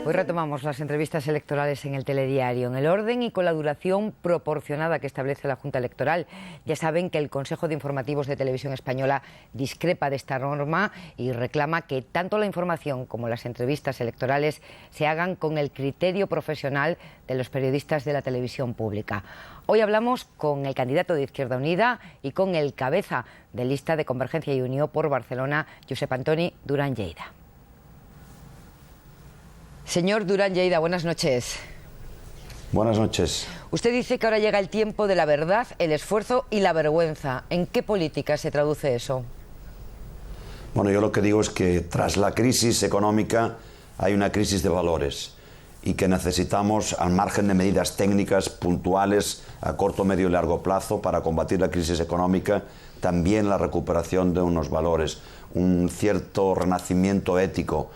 Hoy retomamos las entrevistas electorales en el Telediario, en el orden y con la duración proporcionada que establece la Junta Electoral. Ya saben que el Consejo de Informativos de Televisión Española discrepa de esta norma y reclama que tanto la información como las entrevistas electorales se hagan con el criterio profesional de los periodistas de la televisión pública. Hoy hablamos con el candidato de Izquierda Unida y con el cabeza de lista de Convergencia y Unió por Barcelona, Josep Antoni Duran Lleida. Señor Duran Lleida, buenas noches. Buenas noches. Usted dice que ahora llega el tiempo de la verdad, el esfuerzo y la vergüenza. ¿En qué política se traduce eso? Bueno, yo lo que digo es que tras la crisis económica hay una crisis de valores y que necesitamos, al margen de medidas técnicas puntuales a corto, medio y largo plazo para combatir la crisis económica, también la recuperación de unos valores, un cierto renacimiento ético.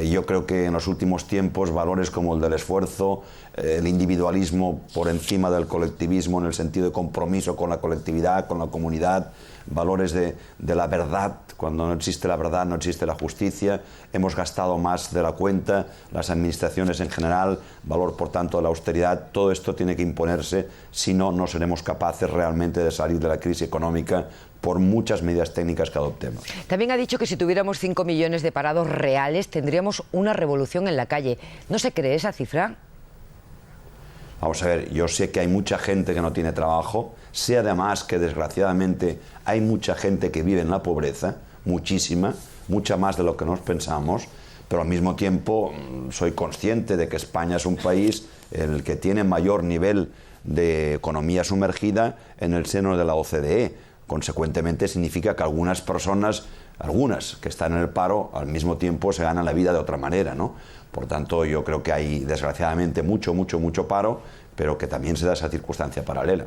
Yo creo que en los últimos tiempos valores como el del esfuerzo, el individualismo por encima del colectivismo en el sentido de compromiso con la colectividad, con la comunidad, valores de la verdad. Cuando no existe la verdad no existe la justicia. Hemos gastado más de la cuenta, las administraciones en general, valor por tanto de la austeridad. Todo esto tiene que imponerse, si no, no seremos capaces realmente de salir de la crisis económica por muchas medidas técnicas que adoptemos. También ha dicho que si tuviéramos 5 millones de parados reales tendríamos una revolución en la calle. ¿No se cree esa cifra? Vamos a ver, yo sé que hay mucha gente que no tiene trabajo, sé además que desgraciadamente hay mucha gente que vive en la pobreza, muchísima, mucha más de lo que nos pensamos, pero al mismo tiempo soy consciente de que España es un país en el que tiene mayor nivel de economía sumergida en el seno de la OCDE. Consecuentemente significa que algunas personas, algunas que están en el paro, al mismo tiempo se ganan la vida de otra manera, ¿no? Por tanto, yo creo que hay desgraciadamente mucho paro, pero que también se da esa circunstancia paralela.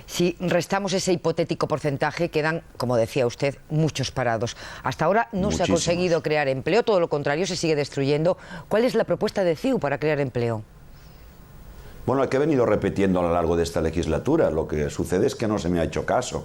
Si restamos ese hipotético porcentaje, quedan, como decía usted, muchos parados. Hasta ahora no se ha conseguido crear empleo, todo lo contrario, se sigue destruyendo. ¿Cuál es la propuesta de CiU para crear empleo? Bueno, la que he venido repitiendo a lo largo de esta legislatura. Lo que sucede es que no se me ha hecho caso.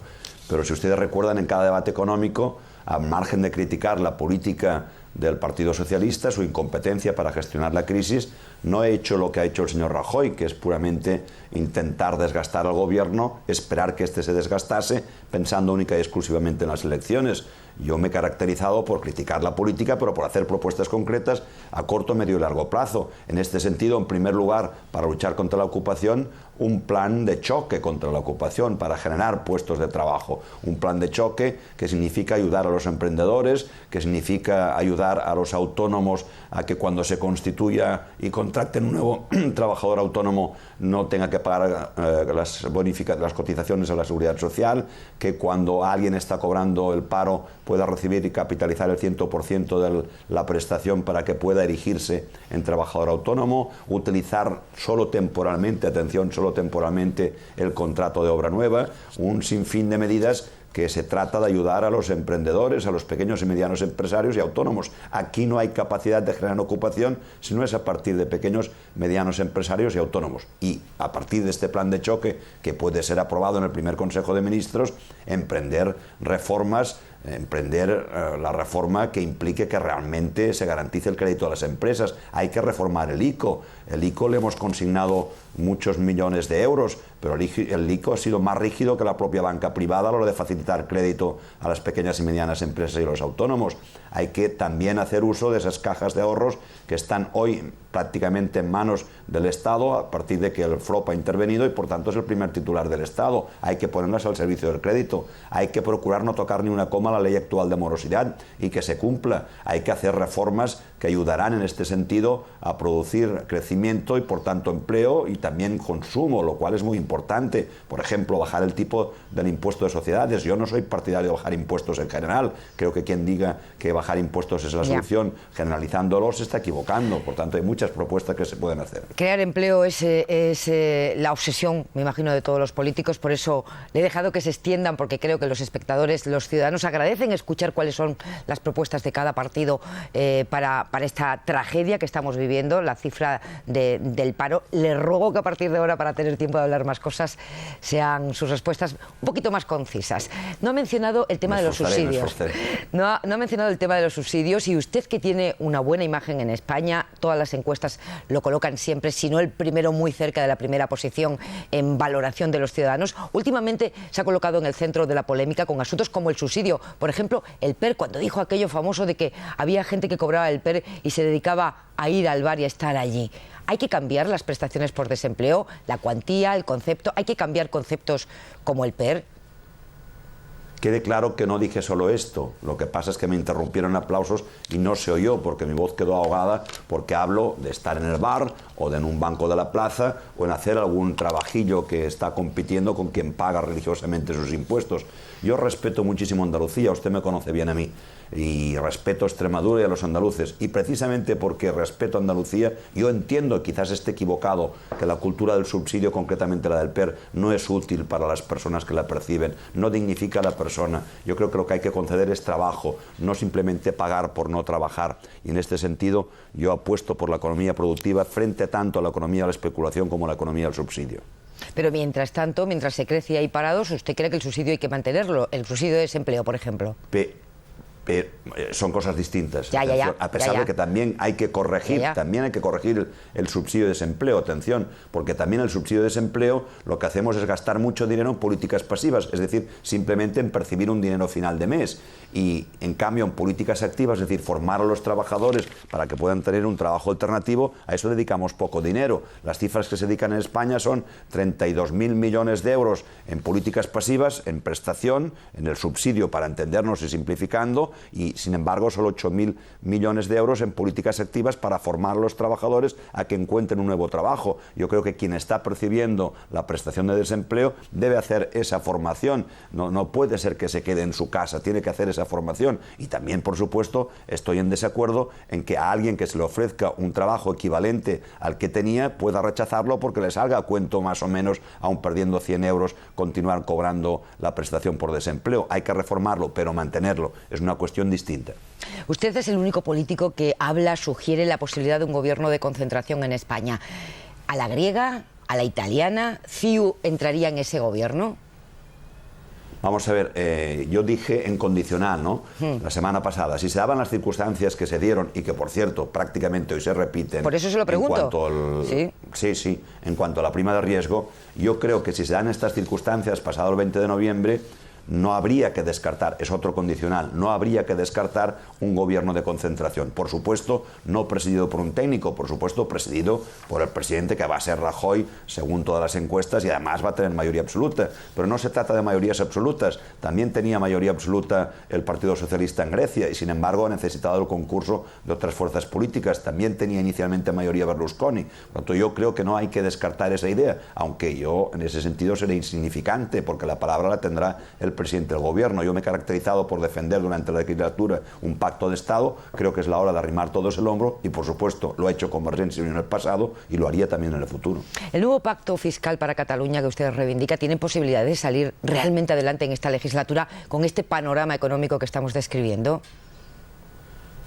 Pero si ustedes recuerdan, en cada debate económico, al margen de criticar la política del Partido Socialista, su incompetencia para gestionar la crisis, no he hecho lo que ha hecho el señor Rajoy, que es puramente intentar desgastar al gobierno, esperar que éste se desgastase, pensando única y exclusivamente en las elecciones. Yo me he caracterizado por criticar la política, pero por hacer propuestas concretas a corto, medio y largo plazo. En este sentido, en primer lugar, para luchar contra la ocupación, un plan de choque contra la ocupación, para generar puestos de trabajo. Un plan de choque que significa ayudar a los emprendedores, que significa ayudar a los autónomos a que cuando se constituya y contracten un nuevo trabajador autónomo no tenga que pagar las cotizaciones a la seguridad social, que cuando alguien está cobrando el paro pueda recibir y capitalizar el 100% de la prestación para que pueda erigirse en trabajador autónomo, utilizar solo temporalmente, atención, solo temporalmente el contrato de obra nueva, un sinfín de medidas que se trata de ayudar a los emprendedores, a los pequeños y medianos empresarios y autónomos. Aquí no hay capacidad de generar ocupación si no es a partir de pequeños, medianos empresarios y autónomos. Y a partir de este plan de choque, que puede ser aprobado en el primer Consejo de Ministros, emprender reformas, la reforma que implique que realmente se garantice el crédito a las empresas. Hay que reformar el ICO. El ICO le hemos consignado muchos millones de euros, pero el ICO ha sido más rígido que la propia banca privada a la hora de facilitar crédito a las pequeñas y medianas empresas y a los autónomos. Hay que también hacer uso de esas cajas de ahorros que están hoy prácticamente en manos del Estado a partir de que el FROP ha intervenido y por tanto es el primer titular del Estado. Hay que ponerlas al servicio del crédito. Hay que procurar no tocar ni una coma a la ley actual de morosidad y que se cumpla. Hay que hacer reformas que ayudarán en este sentido a producir crecimiento y por tanto empleo y también consumo, lo cual es muy importante. Por ejemplo, bajar el tipo del impuesto de sociedades. Yo no soy partidario de bajar impuestos en general. Creo que quien diga que bajar impuestos es la solución, generalizándolos, se está equivocando. Por tanto, hay muchas propuestas que se pueden hacer. Crear empleo es la obsesión, me imagino, de todos los políticos. Por eso le he dejado que se extiendan, porque creo que los espectadores, los ciudadanos agradecen escuchar cuáles son las propuestas de cada partido para para esta tragedia que estamos viviendo, la cifra del paro. Le ruego que a partir de ahora, para tener tiempo de hablar más cosas, sean sus respuestas un poquito más concisas. No ha mencionado el tema de los subsidios. No ha mencionado el tema de los subsidios, y usted, que tiene una buena imagen en España, todas las encuestas lo colocan siempre, si no el primero, muy cerca de la primera posición en valoración de los ciudadanos, últimamente se ha colocado en el centro de la polémica con asuntos como el subsidio. Por ejemplo, el PER, cuando dijo aquello famoso de que había gente que cobraba el PER y se dedicaba a ir al bar y a estar allí. Hay que cambiar las prestaciones por desempleo, la cuantía, el concepto, hay que cambiar conceptos como el PER. Quede claro que no dije solo esto, lo que pasa es que me interrumpieron aplausos y no se oyó porque mi voz quedó ahogada, porque hablo de estar en el bar o de en un banco de la plaza o en hacer algún trabajillo que está compitiendo con quien paga religiosamente sus impuestos. Yo respeto muchísimo Andalucía, usted me conoce bien a mí, y respeto a Extremadura y a los andaluces, y precisamente porque respeto a Andalucía, yo entiendo, quizás esté equivocado, que la cultura del subsidio, concretamente la del PER, no es útil para las personas que la perciben, no dignifica a la persona. Yo creo que lo que hay que conceder es trabajo, no simplemente pagar por no trabajar, y en este sentido yo apuesto por la economía productiva frente tanto a la economía de la especulación como a la economía del subsidio. Pero mientras tanto, mientras se crece y hay parados, ¿usted cree que el subsidio hay que mantenerlo? El subsidio de desempleo, por ejemplo. Son cosas distintas. Ya. A pesar de que también hay que corregir, el subsidio de desempleo, atención, porque también el subsidio de desempleo lo que hacemos es gastar mucho dinero en políticas pasivas, es decir, simplemente en percibir un dinero final de mes. Y en cambio en políticas activas, es decir, formar a los trabajadores para que puedan tener un trabajo alternativo, a eso dedicamos poco dinero. Las cifras que se dedican en España son 32.000 millones de euros en políticas pasivas, en prestación, en el subsidio, para entendernos y simplificando, y sin embargo solo 8.000 millones de euros en políticas activas para formar a los trabajadores a que encuentren un nuevo trabajo. Yo creo que quien está percibiendo la prestación de desempleo debe hacer esa formación, no puede ser que se quede en su casa, tiene que hacer esa formación. Y también, por supuesto, estoy en desacuerdo en que a alguien que se le ofrezca un trabajo equivalente al que tenía pueda rechazarlo porque le salga a cuento más o menos, aun perdiendo 100 euros, continuar cobrando la prestación por desempleo. Hay que reformarlo, pero mantenerlo es una cuestión distinta. Usted es el único político que sugiere la posibilidad de un gobierno de concentración en España. ¿A la griega? ¿A la italiana? ¿CIU entraría en ese gobierno? Vamos a ver, yo dije en condicional, ¿no? La semana pasada, si se daban las circunstancias que se dieron y que, por cierto, prácticamente hoy se repiten. Por eso se lo pregunto. En cuanto a la prima de riesgo, yo creo que si se dan estas circunstancias pasado el 20 de noviembre, no habría que descartar, es otro condicional, no habría que descartar un gobierno de concentración. Por supuesto, no presidido por un técnico, por supuesto, presidido por el presidente, que va a ser Rajoy, según todas las encuestas, y además va a tener mayoría absoluta. Pero no se trata de mayorías absolutas. También tenía mayoría absoluta el Partido Socialista en Grecia, y sin embargo ha necesitado el concurso de otras fuerzas políticas. También tenía inicialmente mayoría Berlusconi. Por lo tanto, yo creo que no hay que descartar esa idea, aunque yo en ese sentido seré insignificante, porque la palabra la tendrá el presidente del gobierno. Yo me he caracterizado por defender durante la legislatura un pacto de Estado. Creo que es la hora de arrimar todos el hombro y, por supuesto, lo ha hecho Convergencia y Unió en el pasado y lo haría también en el futuro. ¿El nuevo pacto fiscal para Cataluña que usted reivindica tiene posibilidad de salir realmente adelante en esta legislatura con este panorama económico que estamos describiendo?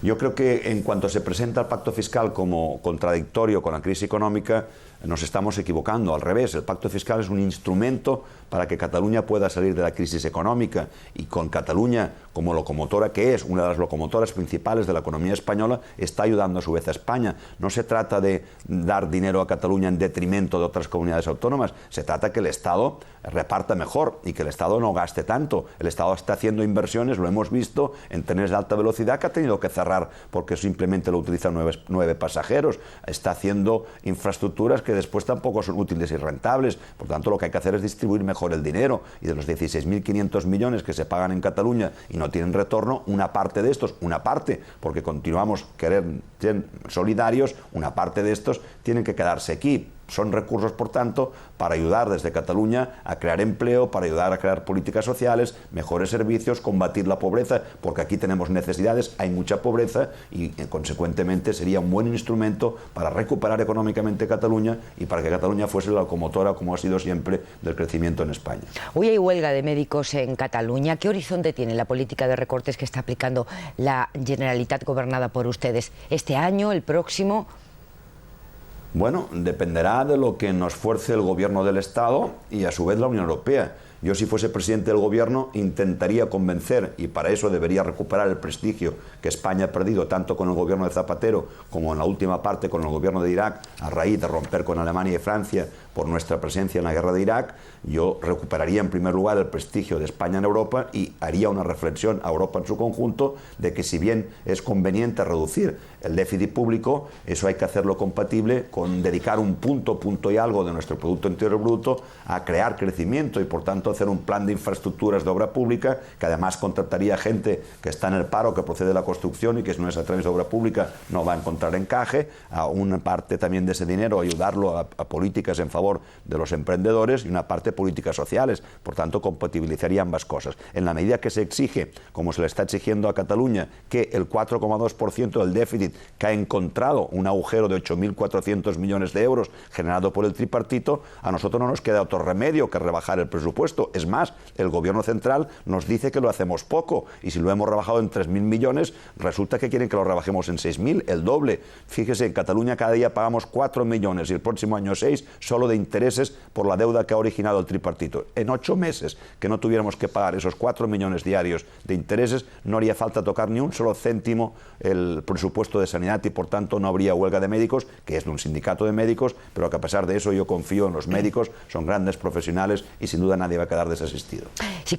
Yo creo que en cuanto se presenta el pacto fiscal como contradictorio con la crisis económica, nos estamos equivocando. Al revés, el pacto fiscal es un instrumento para que Cataluña pueda salir de la crisis económica, y con Cataluña como locomotora que es, una de las locomotoras principales de la economía española, está ayudando a su vez a España. No se trata de dar dinero a Cataluña en detrimento de otras comunidades autónomas, se trata que el Estado reparta mejor y que el Estado no gaste tanto. El Estado está haciendo inversiones, lo hemos visto, en trenes de alta velocidad que ha tenido que cerrar porque simplemente lo utilizan 9 pasajeros. Está haciendo infraestructuras que después tampoco son útiles y rentables. Por tanto, lo que hay que hacer es distribuir mejor el dinero, y de los 16.500 millones que se pagan en Cataluña y no tienen retorno, una parte de estos, porque continuamos querer ser solidarios, una parte de estos tienen que quedarse aquí. son recursos, por tanto, para ayudar desde Cataluña a crear empleo, para ayudar a crear políticas sociales, mejores servicios, combatir la pobreza, porque aquí tenemos necesidades, hay mucha pobreza y, consecuentemente, sería un buen instrumento para recuperar económicamente Cataluña y para que Cataluña fuese la locomotora, como ha sido siempre, del crecimiento en España. Hoy hay huelga de médicos en Cataluña. ¿Qué horizonte tiene la política de recortes que está aplicando la Generalitat gobernada por ustedes? ¿Este año, el próximo? Bueno, dependerá de lo que nos fuerce el gobierno del Estado y a su vez la Unión Europea. Yo, si fuese presidente del gobierno, intentaría convencer, y para eso debería recuperar el prestigio que España ha perdido tanto con el gobierno de Zapatero como en la última parte con el gobierno de Irak, a raíz de romper con Alemania y Francia por nuestra presencia en la guerra de Irak. Yo recuperaría en primer lugar el prestigio de España en Europa y haría una reflexión a Europa en su conjunto de que, si bien es conveniente reducir el déficit público, eso hay que hacerlo compatible con dedicar un punto y algo de nuestro Producto Interior Bruto a crear crecimiento y, por tanto, hacer un plan de infraestructuras de obra pública que además contrataría gente que está en el paro, que procede de la construcción y que, si no es a través de obra pública, no va a encontrar encaje. A una parte también de ese dinero ayudarlo a políticas en favor de los emprendedores y una parte políticas sociales. Por tanto, compatibilizaría ambas cosas. En la medida que se exige, como se le está exigiendo a Cataluña, que el 4,2% del déficit, que ha encontrado un agujero de 8.400 millones de euros generado por el tripartito, a nosotros no nos queda otro remedio que rebajar el presupuesto. Es más, el gobierno central nos dice que lo hacemos poco, y si lo hemos rebajado en 3.000 millones, resulta que quieren que lo rebajemos en 6.000, el doble. Fíjese, en Cataluña cada día pagamos 4 millones y el próximo año 6, solo de intereses por la deuda que ha originado el tripartito. En 8 meses que no tuviéramos que pagar esos 4 millones diarios de intereses, no haría falta tocar ni un solo céntimo el presupuesto de sanidad y, por tanto, no habría huelga de médicos, que es de un sindicato de médicos, pero que, a pesar de eso, yo confío en los médicos, son grandes profesionales y sin duda nadie va a quedar desasistido. Sí,